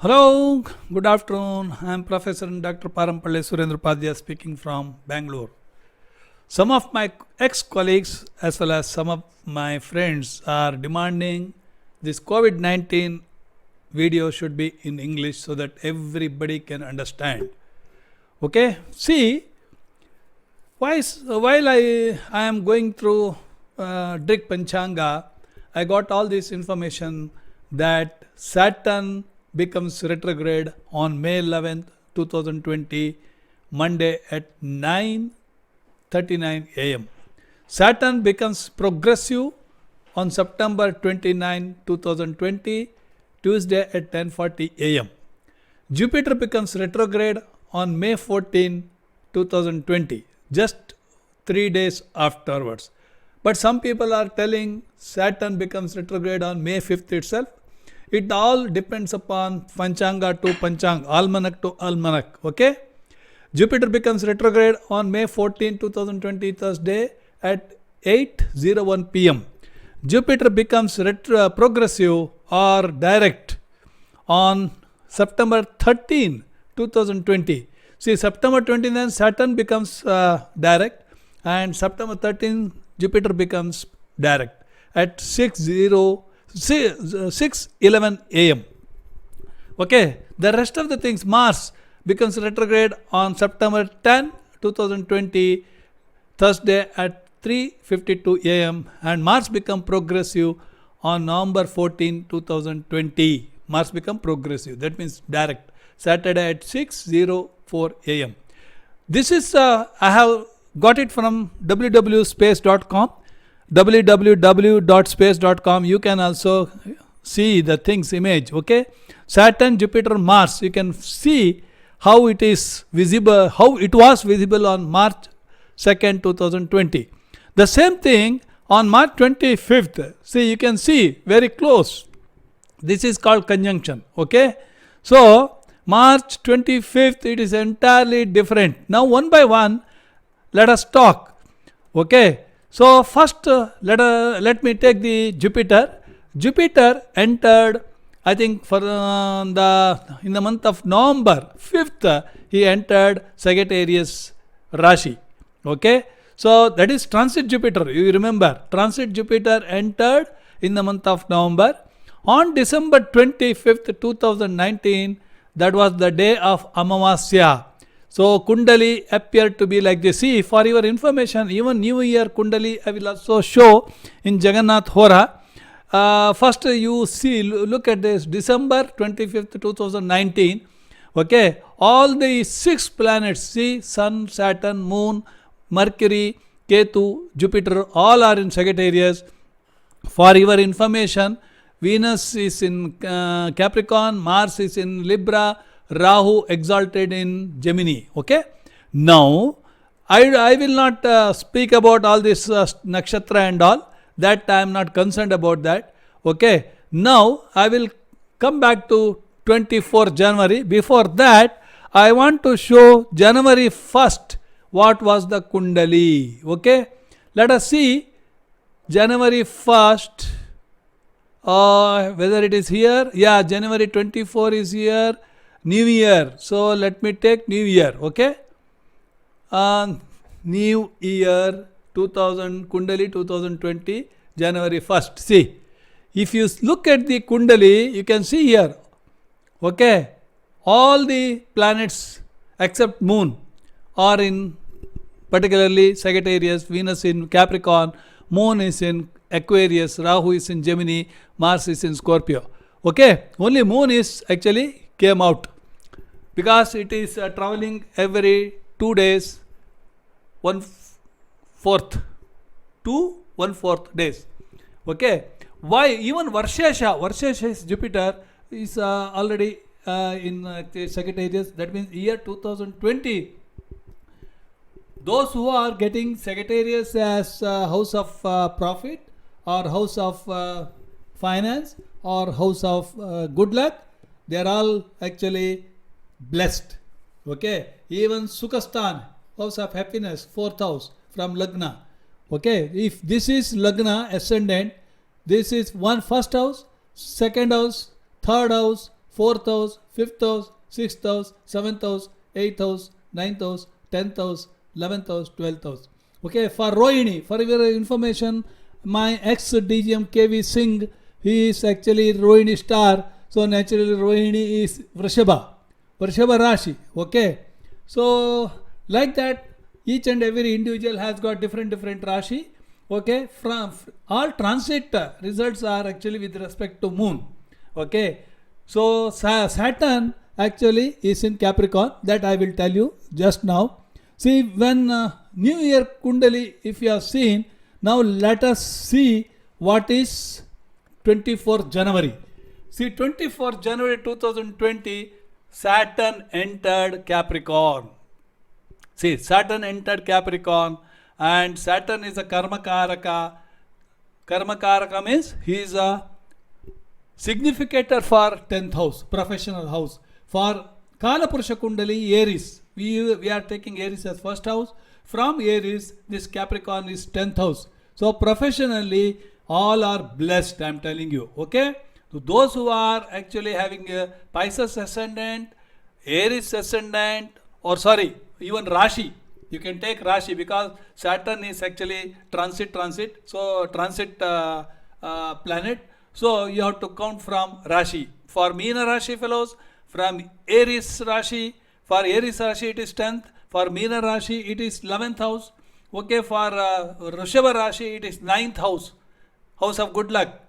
Hello, good afternoon. I am Professor Dr. Parampalle Surendra Padya speaking from Bangalore. Some of my ex-colleagues as well as some of my friends are demanding this COVID-19 video should be in English so that everybody can understand. Okay, see, while I am going through Drik Panchanga, I got all this information that Saturn becomes retrograde on May 11th, 2020, Monday at 9:39 a.m. Saturn becomes progressive on September 29, 2020, Tuesday at 10:40 a.m. Jupiter becomes retrograde on May 14, 2020, just 3 days afterwards. But some people are telling Saturn becomes retrograde on May 5th itself. It all depends upon Panchanga to Panchanga, Almanac to Almanac. Okay? Jupiter becomes retrograde on May 14, 2020, Thursday at 8:01 p.m. Jupiter becomes progressive or direct on September 13, 2020. See, September 29, Saturn becomes direct, and September 13, Jupiter becomes direct at 6:11 a.m. Okay, the rest of the things, Mars becomes retrograde on September 10, 2020, Thursday at 3:52 a.m. and Mars become progressive on November 14, 2020. Mars become progressive, that means direct, Saturday at 6:04 a.m. This is, I have got it from www.space.com. www.space.com. You can also see the things image. Okay, Saturn, Jupiter, Mars. You can see how it is visible, how it was visible on March 2nd, 2020. The same thing on March 25th. See, you can see very close. This is called conjunction. Okay, so March 25th, it is entirely different. Now, one by one, let us talk. Okay. So first, let me take the Jupiter. Jupiter entered, I think, in the month of November 5th, he entered Sagittarius Rashi. Okay, so that is transit Jupiter. You remember, transit Jupiter entered in the month of November. On December 25th, 2019, that was the day of Amavasya. So Kundali appeared to be like this. See, for your information, even New Year Kundali I will also show in Jagannath Hora. First you see, look at this, December 25th, 2019. Okay, all the 6 planets, see, Sun, Saturn, Moon, Mercury, Ketu, Jupiter, all are in Sagittarius. For your information, Venus is in Capricorn, Mars is in Libra, Rahu exalted in Gemini. Okay, now I will not speak about all this nakshatra and all that. I am not concerned about that. Okay, now I will come back to 24th January. Before that, I want to show January 1st what was the Kundali. Okay, let us see January 1st, whether it is here. Yeah, January 24 is here. New Year. So let me take New Year. Okay. New Year 2000 Kundali 2020 January 1st. See, if you look at the Kundali, you can see here. Okay. All the planets except Moon are in particularly Sagittarius, Venus in Capricorn, Moon is in Aquarius, Rahu is in Gemini, Mars is in Scorpio. Okay. Only Moon is actually came out because it is traveling every 2 days, 1/4 days. Okay, why even Varshesha is Jupiter is already in Sagittarius. That means year 2020. Those who are getting Sagittarius as house of profit or house of finance or house of good luck, they are all actually blessed. Okay, even Sukhastan, house of happiness, 4th house from Lagna. Okay, if this is Lagna ascendant, this is first house, second house, third house, 4th house, 5th house, 6th house, 7th house, 8th house, 9th house, 10th house, 11th house, 12th house. Okay, for Rohini, for your information, my ex DGM KV Singh, he is actually Rohini star. So naturally Rohini is Vrishaba Rashi. Okay, so like that, each and every individual has got different Rashi. Okay, from all transit results are actually with respect to moon. Okay, so Saturn actually is in Capricorn, that I will tell you just now. See, when New Year Kundali, if you have seen, now let us see what is 24th January. See, 24th January 2020, Saturn entered Capricorn. See, Saturn entered Capricorn, and Saturn is a Karma Karaka. Karma Karaka means he is a significator for 10th house, professional house. For Kala Purusha Kundali, Aries. We are taking Aries as first house. From Aries, this Capricorn is 10th house. So professionally, all are blessed, I am telling you. Okay? So those who are actually having a Pisces ascendant, Aries ascendant, or sorry, even Rashi. You can take Rashi because Saturn is actually transit. So transit planet. So you have to count from Rashi. For Meena Rashi fellows, from Aries Rashi, for Aries Rashi it is 10th, for Meena Rashi it is 11th house. Okay, for Rishabha Rashi it is 9th house, house of good luck.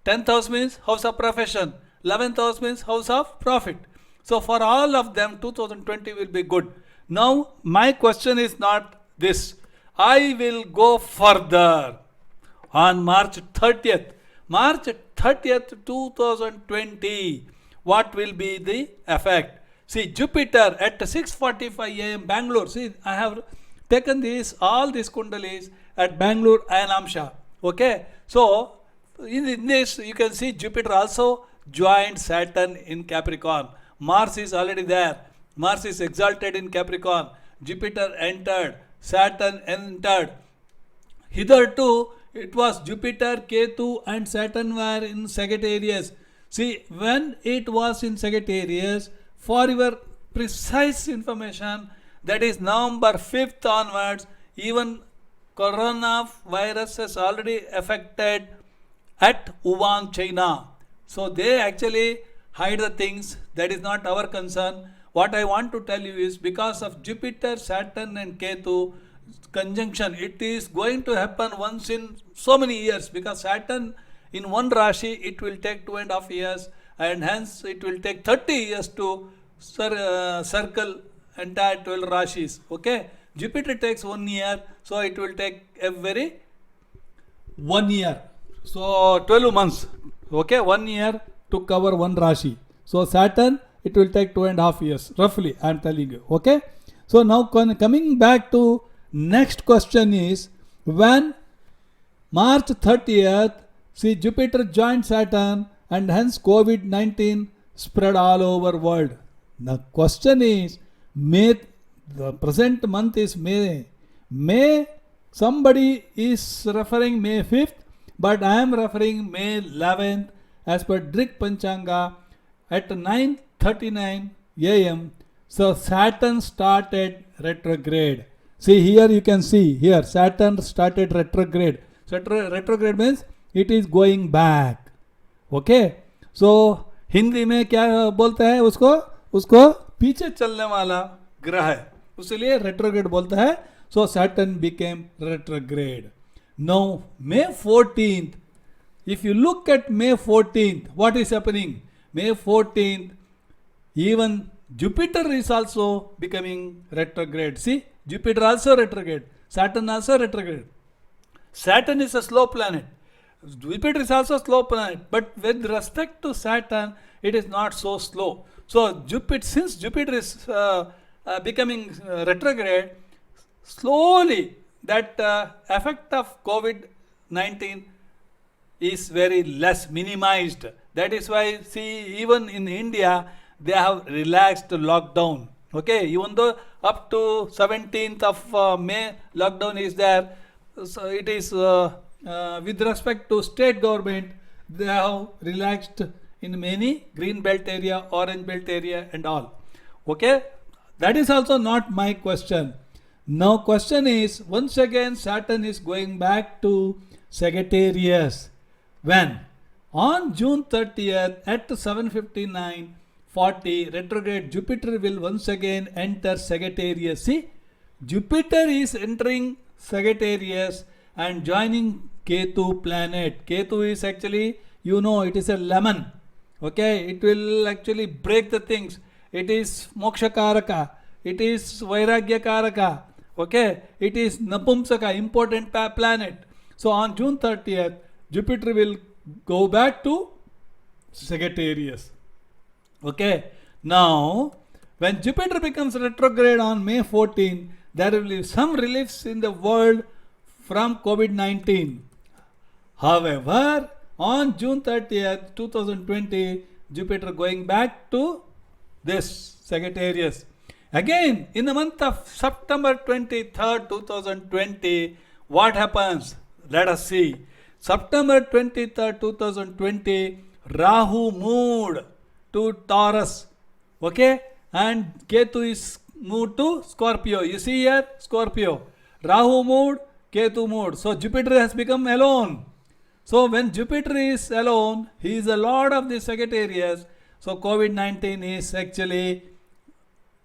10th house means house of profession, 11th house means house of profit. So for all of them 2020 will be good. Now my question is not this. I will go further on March 30th. March 30th 2020. What will be the effect? See, Jupiter at 6:45 a.m. Bangalore. See, I have taken all these kundalis at Bangalore and Amsha. Okay. So, in this, you can see Jupiter also joined Saturn in Capricorn. Mars is already there. Mars is exalted in Capricorn. Jupiter entered. Saturn entered. Hitherto, it was Jupiter, Ketu and Saturn were in Sagittarius. See, when it was in Sagittarius, for your precise information, that is November 5th onwards, even coronavirus has already affected at Wuhan, China. So they actually hide the things. That is not our concern. What I want to tell you is because of Jupiter, Saturn and Ketu conjunction, it is going to happen once in so many years, because Saturn in one Rashi it will take 2.5 years, and hence it will take 30 years to circle entire 12 Rashis. Okay, Jupiter takes 1 year, so it will take every 1 year. So 12 months. Okay, 1 year to cover one Rashi. So Saturn, it will take 2.5 years, roughly, I am telling you. Okay, so now coming back to next question is, when March 30th, see, Jupiter joined Saturn and hence COVID-19 spread all over world. The question is, May, the present month is May. May, somebody is referring May 5th, but I am referring May 11th as per Drik Panchanga at 9:39 a.m. So Saturn started retrograde. See, here you can see, here Saturn started retrograde. So retrograde means it is going back. Okay, so Hindi में क्या बोलते हैं उसको पीछे चलने वाला ग्रह है, उसलिए retrograde बोलता है. So Saturn became retrograde. Now May 14th, if you look at May 14th, what is happening? May 14th, even Jupiter is also becoming retrograde. See, Jupiter also retrograde, Saturn also retrograde. Saturn is a slow planet. Jupiter is also a slow planet, but with respect to Saturn, it is not so slow. So Jupiter, since Jupiter is becoming retrograde, slowly that effect of COVID-19 is very less minimized. That is why, see, even in India, they have relaxed lockdown. Okay, even though up to 17th of May lockdown is there, so it is with respect to state government, they have relaxed in many green belt area, orange belt area and all. Okay, that is also not my question. Now question is, once again Saturn is going back to Sagittarius. When? On June 30th at 7:59:40 retrograde Jupiter will once again enter Sagittarius. See, Jupiter is entering Sagittarius and joining Ketu planet. Ketu is actually, it is a lemon. Okay, it will actually break the things. It is Moksha Karaka. It is Vairagya Karaka. Okay, it is Napumsaka, important planet. So on June 30th, Jupiter will go back to Sagittarius. Okay, now when Jupiter becomes retrograde on May 14, there will be some reliefs in the world from COVID-19. However, on June 30th, 2020, Jupiter going back to this Sagittarius. Again, in the month of September 23rd, 2020, what happens? Let us see. September 23rd, 2020, Rahu moved to Taurus. Okay? And Ketu is moved to Scorpio. You see here? Scorpio. Rahu moved, Ketu moved. So Jupiter has become alone. So when Jupiter is alone, he is the lord of the Sagittarius. So COVID-19 is actually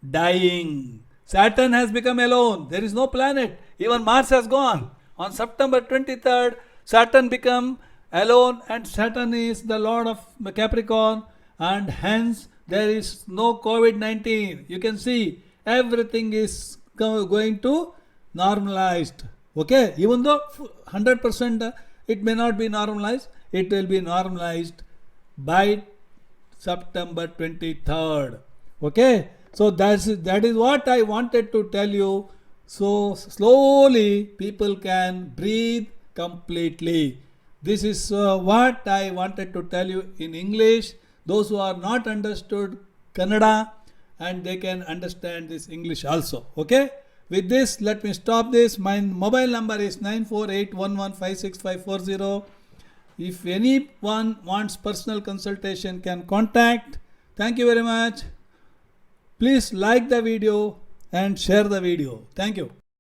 dying. Saturn has become alone. There is no planet. Even Mars has gone. On September 23rd, Saturn become alone, and Saturn is the lord of Capricorn, and hence there is no COVID-19. You can see everything is going to normalized. Okay, even though 100% it may not be normalized, it will be normalized by September 23rd. Okay, so that is what I wanted to tell you. So slowly people can breathe completely. This is what I wanted to tell you in English. Those who are not understood Kannada, and they can understand this English also. Okay, with this let me stop this. My mobile number is 9481156540. If anyone wants personal consultation, can contact. Thank you very much. Please like the video and share the video. Thank you.